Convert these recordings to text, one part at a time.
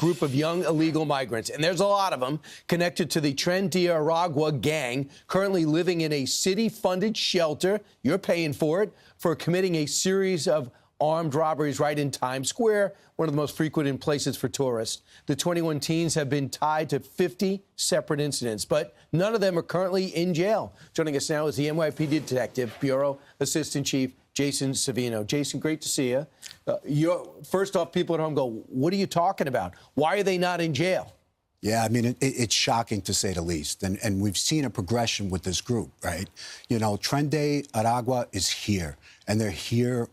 group of young illegal migrants, and there's a lot of them, connected to the Tren de Aragua gang, currently living in a city-funded shelter. You're paying for it, for committing a series of armed robberies right in Times Square, one of the most frequented places for tourists. The 21 teens have been tied to 50 separate incidents, but none of them are currently in jail. Joining us now is the NYPD Detective Bureau Assistant Chief Jason Savino. Jason, great to see you. First off, people at home go, what are you talking about? Why are they not in jail? Yeah, I mean, it's shocking to say the least. And we've seen a progression with this group, right? You know, Tren de Aragua is here, and they're here.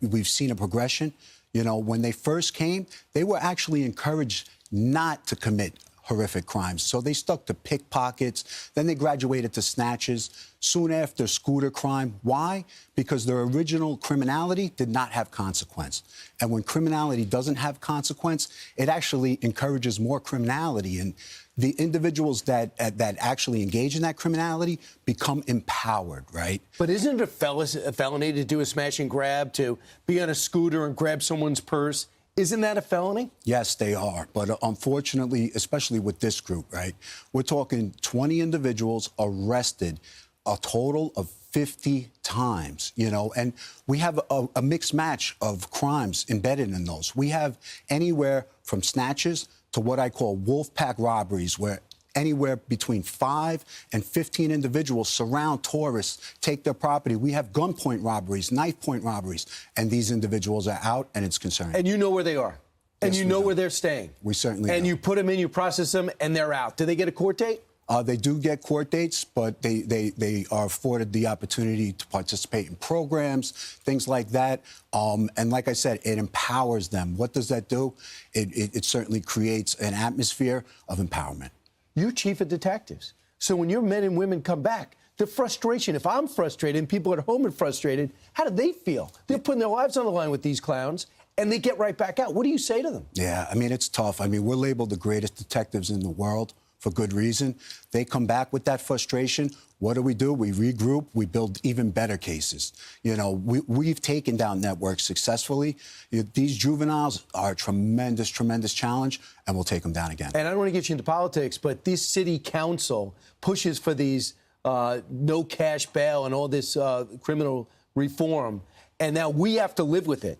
We've seen a progression. You know, when they first came, they were actually encouraged not to commit horrific crimes. So they stuck to pickpockets. Then they graduated to snatches. Soon after, scooter crime. Why? Because their original criminality did not have consequence. And when criminality doesn't have consequence, it actually encourages more criminality. And the individuals that actually engage in that criminality become empowered, right? But isn't it a felony to do a smash and grab, to be on a scooter and grab someone's purse? Isn't that a felony? Yes, they are. But unfortunately, especially with this group, right, we're talking 20 individuals arrested a total of 50 times, you know, and we have a mixed match of crimes embedded in those. We have anywhere from snatches to what I call wolf pack robberies, where anywhere between 5 and 15 individuals surround tourists, take their property. We have gunpoint robberies, knife point robberies, and these individuals are out, and it's concerning. And you know where they are. And Yes, you know do. where they're staying. We certainly And do. you put them in, you process them, and they're out. Do they get a court date? They do get court dates, but they are afforded the opportunity to participate in programs, things like that. And like I said, it empowers them. What does that do? It certainly creates an atmosphere of empowerment. You're chief of detectives. So when your men and women come back, the frustration, if I'm frustrated and people at home are frustrated, how do they feel? They're putting their lives on the line with these clowns, and they get right back out. What do you say to them? Yeah, I mean, it's tough. I mean, we're labeled the greatest detectives in the world for good reason. They come back with that frustration. What do? We regroup. We build even better cases. You know, we've taken down networks successfully. These juveniles are a tremendous, tremendous challenge, and we'll take them down again. And I don't want to get you into politics, but this city council pushes for these no cash bail and all this criminal reform, and now we have to live with it.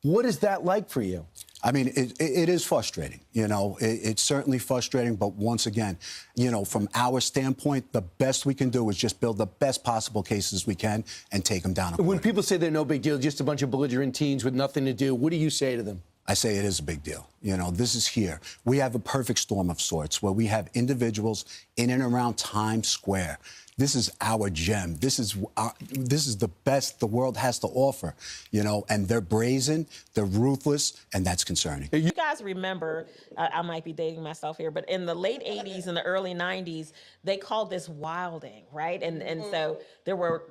What is that like for you? I mean, it is frustrating, you know, it's certainly frustrating. But once again, you know, from our standpoint, the best we can do is just build the best possible cases we can and take them down. When people say they're no big deal, just a bunch of belligerent teens with nothing to do, what do you say to them? I say it is a big deal. You know, this is here. We have a perfect storm of sorts where we have individuals in and around Times Square. This is our gem. This is the best the world has to offer, you know, and they're brazen, they're ruthless, and that's concerning. You guys remember, I might be dating myself here, but in the late 80s and the early 90s, they called this wilding, right? And so there were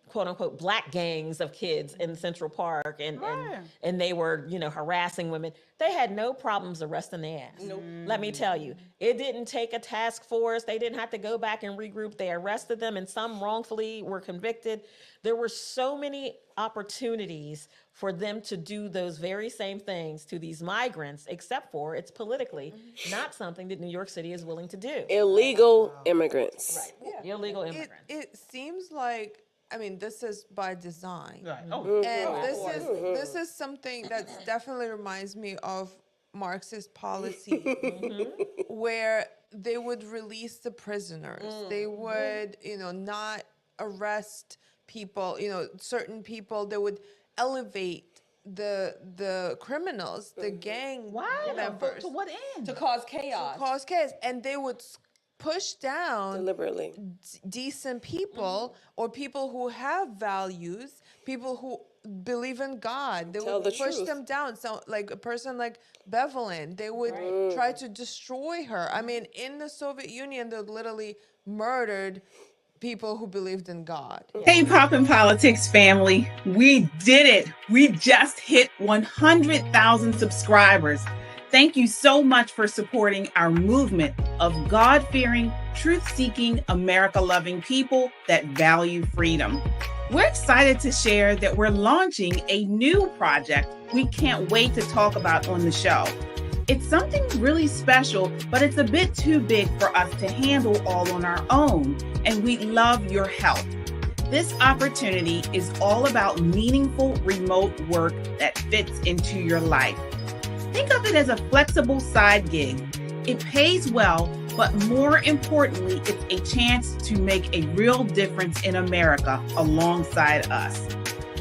quote unquote black gangs of kids in Central Park, and they were, you know, harassing women. They had no problems arresting their ass. Nope. Let me tell you, it didn't take a task force. They didn't have to go back and regroup. They arrested them, and some wrongfully were convicted. There were so many opportunities for them to do those very same things to these migrants, except for it's politically not something that New York City is willing to do. Illegal immigrants. Right. Yeah. Illegal immigrants. It seems like, I mean, this is by design. Right. And this is something that definitely reminds me of Marxist policy, where they would release the prisoners. They would, you know, not arrest people, you know, certain people. They would elevate the criminals, the gang members. To what end? To cause chaos. And they would push down Deliberately. Decent people or people who have values, people who believe in God. They would push them down. So like a person like Bevelin, they would try to destroy her. I mean, in the Soviet Union, they literally murdered people who believed in God. Hey, Poppin' Politics family. We did it. We just hit 100,000 subscribers. Thank you so much for supporting our movement of God-fearing, truth-seeking, America-loving people that value freedom. We're excited to share that we're launching a new project we can't wait to talk about on the show. It's something really special, but it's a bit too big for us to handle all on our own, and we love your help. This opportunity is all about meaningful remote work that fits into your life. Think of it as a flexible side gig. It pays well, but more importantly, it's a chance to make a real difference in America alongside us.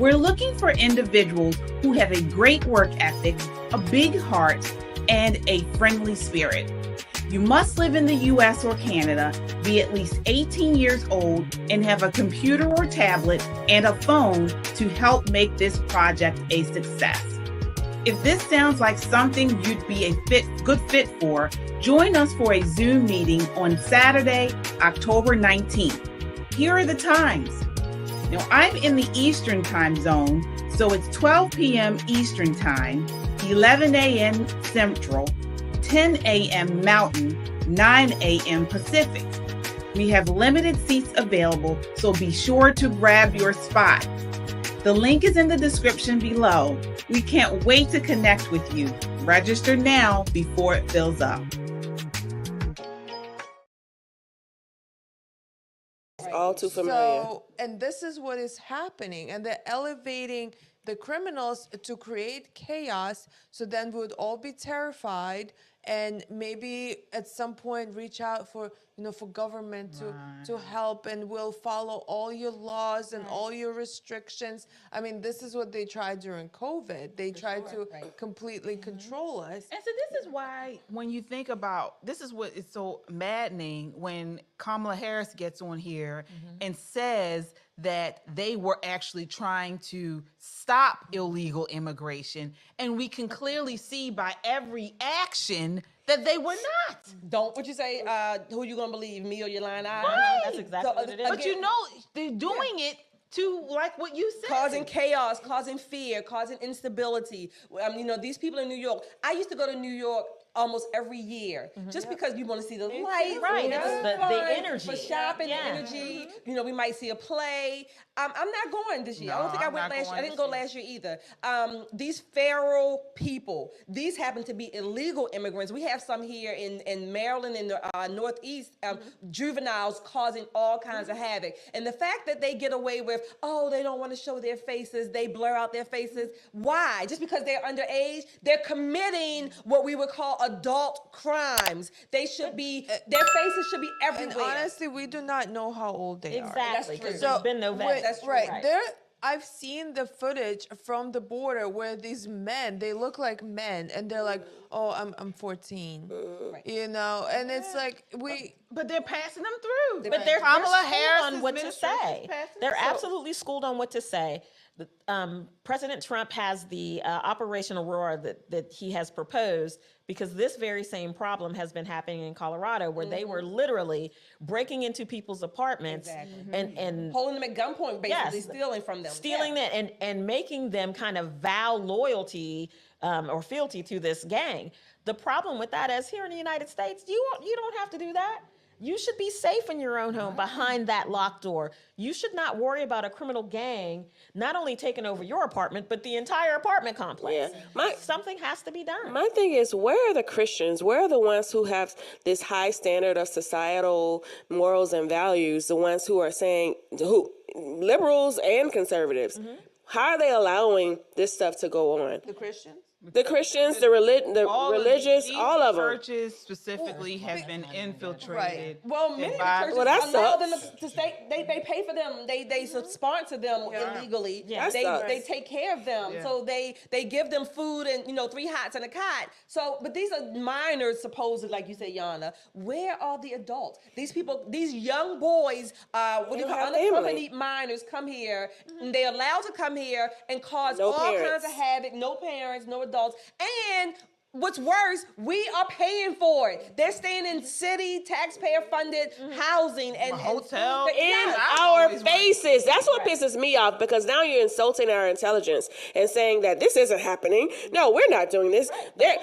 We're looking for individuals who have a great work ethic, a big heart, and a friendly spirit. You must live in the US or Canada, be at least 18 years old, and have a computer or tablet and a phone to help make this project a success. If this sounds like something you'd be a good fit for, join us for a Zoom meeting on Saturday, October 19th. Here are the times. Now, I'm in the Eastern time zone, so it's 12 p.m. Eastern time, 11 a.m. Central, 10 a.m. Mountain, 9 a.m. Pacific. We have limited seats available, so be sure to grab your spot. The link is in the description below. We can't wait to connect with you. Register now before it fills up. All too familiar. So, and this is what is happening, and they're elevating the criminals to create chaos, so then we would all be terrified and maybe at some point reach out for, for government to help, and we'll follow all your laws and all your restrictions. I mean, this is what they tried during COVID. They tried to completely control us. And so this is why, when you think about, this is what is so maddening when Kamala Harris gets on here and says that they were actually trying to stop illegal immigration. And we can clearly see by every action that they were not. Don't what you say, who you gonna believe, me or your lying eye? Right. That's exactly So, what it is. But you know, they're doing it to, like what you said. Causing chaos, causing fear, causing instability. These people in New York, I used to go to New York almost every year, just because you want to see the lights, Right, it's the fun, energy. for shopping, the Yeah. energy. We might see a play. I'm not going this year. No, I don't think I I'm went not last year. going I didn't this go last year either. These feral people, these happen to be illegal immigrants. We have some here in Maryland, in the Northeast, juveniles causing all kinds of havoc. And the fact that they get away with, they don't want to show their faces, they blur out their faces. Why? Just because they're underage? They're committing what we would call adult crimes. They should be, their faces should be everywhere. And honestly, we do not know how old they are. Exactly, That's true. because there's been no vet. That's true. Right. Right. I've seen the footage from the border where these men, they look like men, and they're like, "Oh, I'm 14," and it's like But they're passing them through. But they're Kamala schooled Harris on what to say. They're absolutely schooled on what to say. President Trump has the Operation Aurora that he has proposed, because this very same problem has been happening in Colorado, where they were literally breaking into people's apartments and Holding them at gunpoint, basically, Yes. stealing from them. stealing that and making them kind of vow loyalty or fealty to this gang. The problem with that is, here in the United States, you don't have to do that. You should be safe in your own home behind that locked door. You should not worry about a criminal gang not only taking over your apartment, but the entire apartment complex. Yeah. Something has to be done. My thing is, where are the Christians? Where are the ones who have this high standard of societal morals and values? The ones who are saying, liberals and conservatives, how are they allowing this stuff to go on? the Christians. The Christians, the religious, all of them. Churches specifically have been infiltrated. Well, many of the by- churches Well, that allow them sucks. to stay. They pay for them. They sponsor them illegally. Yeah. That sucks. They take care of them. Yeah. So they give them food and 3 hots and a cot. So, but these are minors, supposedly, like you said, Yana. Where are the adults? These people, these young boys, what do you call have family. unaccompanied minors, come here, and they're allowed to come here and cause No all parents. kinds of havoc. No parents, no adults, and what's worse, we are paying for it. They're staying in city taxpayer-funded housing and Hotel. food. In Yeah. our faces. That's what pisses me off, because now you're insulting our intelligence and saying that this isn't happening. No, we're not doing this. They're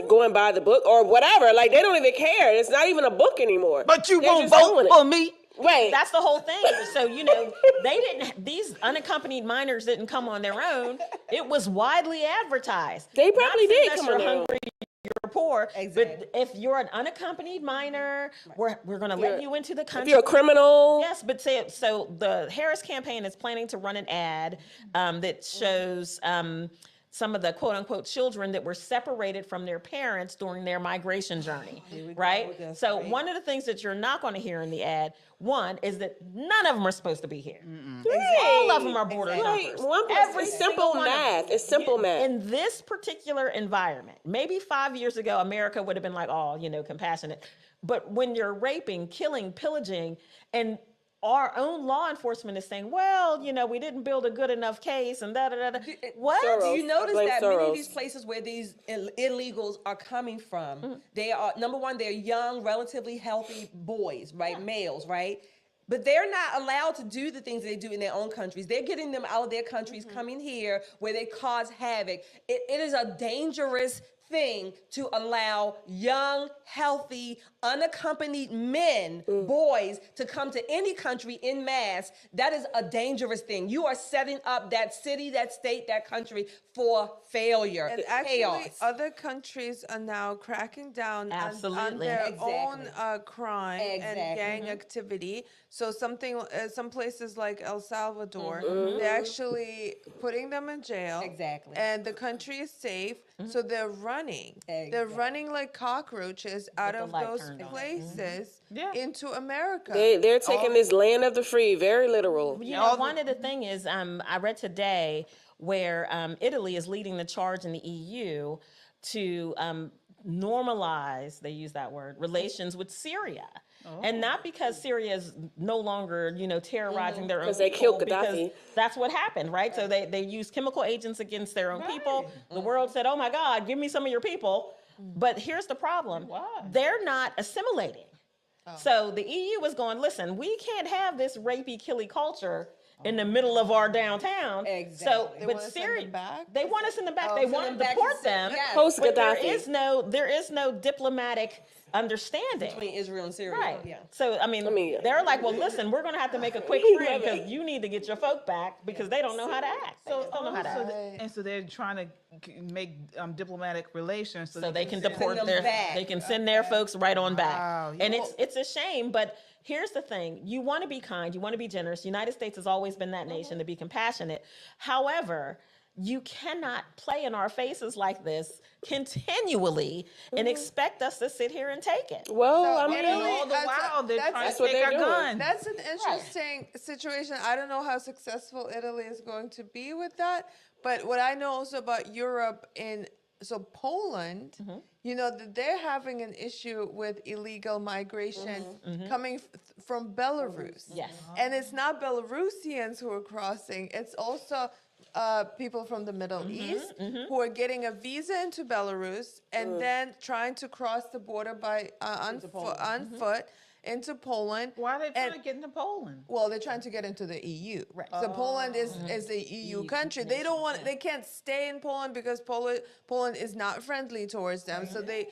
going by the book or whatever. Like, they don't even care. It's not even a book anymore. But you They're won't just vote doing it. for me. Right. That's the whole thing. So, these unaccompanied minors didn't come on their own. It was widely advertised. They probably Not saying did that come you're on their own. hungry, you're poor. Exactly. But if you're an unaccompanied minor, we're going to let you into the country. If you're a criminal. Yes, but so the Harris campaign is planning to run an ad that shows some of the quote unquote children that were separated from their parents during their migration journey, right? So one of the things that you're not going to hear in the ad, one, is that none of them are supposed to be here. All of them are border jumpers. It's simple math. It's simple math. In this particular environment, maybe 5 years ago, America would have been like, oh, compassionate. But when you're raping, killing, pillaging, and our own law enforcement is saying, well, we didn't build a good enough case and da-da-da-da. What? Soros. Do you notice Blame that many Soros. of these places where these illegals are coming from, Mm-hmm. they are, number one, they're young, relatively healthy boys, right? Males, right? But they're not allowed to do the things they do in their own countries. They're getting them out of their countries, coming here where they cause havoc. It is a dangerous thing to allow young, healthy, unaccompanied men, boys, to come to any country in mass. That is a dangerous thing. You are setting up that city, that state, that country for failure. And actually, chaos. other countries are now cracking down on Absolutely. their Exactly. own crime and Exactly. gang activity. So some places like El Salvador, they're actually putting them in jail. Exactly. And the country is safe, so they're running. They're Exactly. running like cockroaches out the of light those turned on. places Yeah. into America. They're taking this land of the free very literal. One of the thing is, I read today where Italy is leading the charge in the EU to normalize, they use that word, relations with Syria. And not because Syria is no longer, terrorizing their own people. Because they killed because Gaddafi. that's what happened, right? So they used chemical agents against their own people. The world said, oh my God, give me some of your people. But here's the problem. They're not assimilating. So the EU was going, listen, we can't have this rapey, killy culture in the middle of our downtown. Exactly. So, They but want us in the Syria, back? they want us in the back. Oh, They send want them to back to deport Syria. them. Yes. Post But there Gaddafi. is no diplomatic understanding. Between Israel and Syria. Right. Yeah. So, mean, they're like, well, listen, we're going to have to make a quick friend because you need to get your folk back because they don't know how to act. They just don't know how to act. And so they're trying to make diplomatic relations So they can send deport them their, back. they can send their folks right on back. Wow. And it's a shame, but here's the thing. You want to be kind, you want to be generous. The United States has always been that nation to be compassionate. However, you cannot play in our faces like this continually and expect us to sit here and take it. Well, I mean, Italy, all the while they're trying That's to what take they're our doing. guns. That's an interesting situation. I don't know how successful Italy is going to be with that. But what I know also about Europe so Poland, that they're having an issue with illegal migration coming from Belarus. Yes. And it's not Belarusians who are crossing, it's also people from the Middle East who are getting a visa into Belarus and then trying to cross the border by on foot into Poland. Why are they trying And- to get into Poland? Well, they're trying to get into the EU. Right. So Poland is a EU country. They can't stay in Poland because Poland is not friendly towards them. So they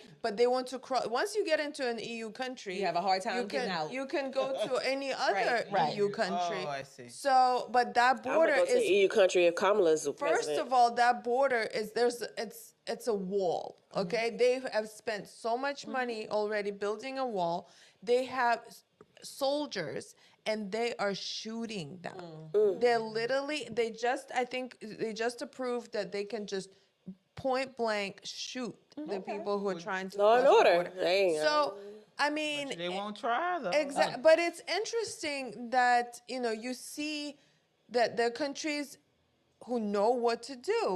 want to cross. Once you get into an EU country, You have a hard time getting out. You can go to any other Right. EU country. Oh, I see. So, but that I'm border gonna go to the is EU country if Kamala's the first president. of all, that border is it's a wall. Okay, they have spent so much money already building a wall. They have soldiers and they are shooting them. They're literally I think they just approved that they can just point blank shoot the people who are trying to Law and cross the order. border. Hey, So I mean, They won't try though. exactly. But it's interesting that you see that there are countries who know what to do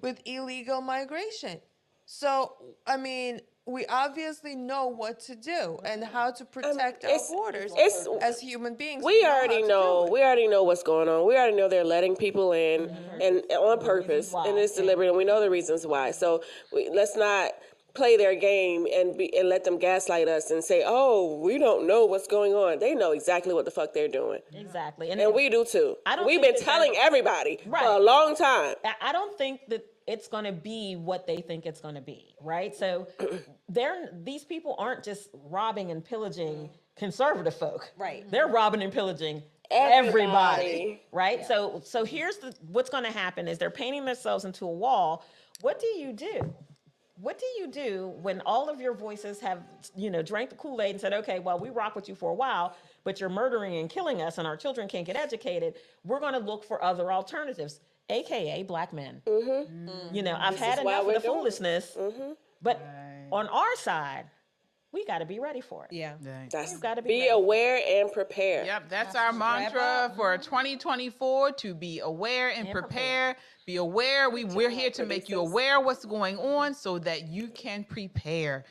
with illegal migration. So I mean, we obviously know what to do and how to protect our borders as human beings. We how already to do know. it. We already know what's going on. We already know they're letting people in, and on purpose, and it's deliberate, and we know the reasons why. So let's not play their game and let them gaslight us and say, "Oh, we don't know what's going on." They know exactly what the fuck they're doing, Exactly. and we do too. I don't We've think been that telling everybody for a Right. long time. I don't think that it's going to be what they think it's going to be, right? So these people aren't just robbing and pillaging conservative folk. Right. They're robbing and pillaging Everybody. everybody, right? So here's what's going to happen is they're painting themselves into a wall. What do you do? What do you do when all of your voices have, drank the Kool-Aid and said, okay, well, we rock with you for a while, but you're murdering and killing us and our children can't get educated. We're going to look for other alternatives, AKA black men. I've had enough of the foolishness, but on our side, we got to be ready for it. Yeah. That's We've got to be aware and prepare. Yep, that's our mantra for 2024, to be aware and prepare. Be aware. We're here to make you aware what's going on so that you can prepare.